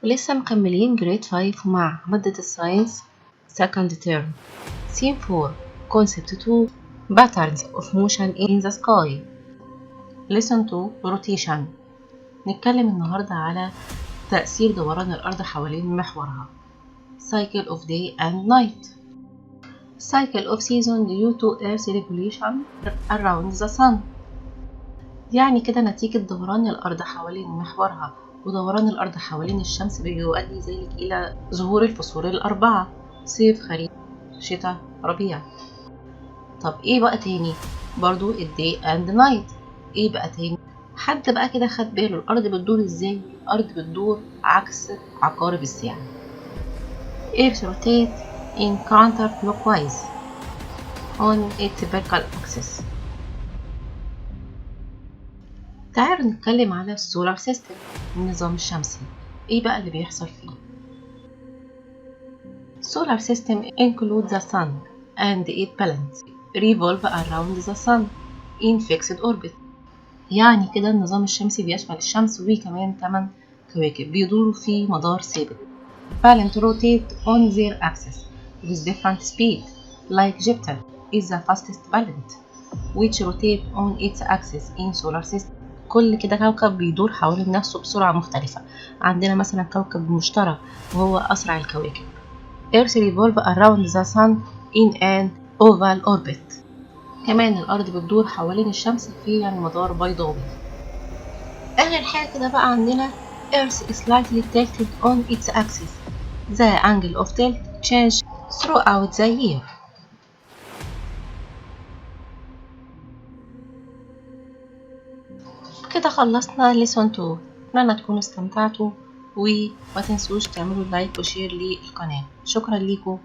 ولسه مكملين جريد 5 مع مادة الساينس second term scene 4 concept 2 patterns of motion in the sky lesson 2 rotation. نتكلم النهاردة على تأثير دوران الأرض حوالين محورها cycle of day and night cycle of season due to earth revolution around the sun. يعني كده نتيجة دوران الأرض حوالين محورها ودوران الأرض حوالين الشمس بيؤدي ذلك إلى ظهور الفصول الأربعة صيف خريف شتاء ربيع. طب إيه بقى تاني؟ برضو الدي and night. إيه بقى تاني؟ حد بقى كده خد باله الأرض بتدور إزاي؟ الأرض بتدور عكس عقارب الساعة. Earth rotate in counterclockwise on its vertical axis. تعالوا نتكلم على السولار سيستم النظام الشمسي. ايه بقى اللي بيحصل فيه؟ Solar system includes the sun and its planets revolve around the sun in fixed orbit. يعني كده النظام الشمسي بيشمل الشمس وكمان 8 كواكب بيدوروا في مدار ثابت. Planets rotate on their axis with different speed, like Jupiter is the fastest planet, which rotate on its axis in solar system. كل كده كوكب بيدور حوالين نفسه بسرعة مختلفة. عندنا مثلا كوكب المشتري وهو أسرع الكواكب. Earth revolve around the sun in an oval orbit. كمان الأرض بتدور حوالين الشمس في يعني مدار بيضاوي. آخر حاجة كده بقى عندنا Earth is slightly tilted on its axis. The angle of tilt change throughout the year. كده خلصنا lesson 2. أتمنى تكونوا استمتعتوا وما تنسوش تعملوا لايك وشير للقناة. شكرا ليكم.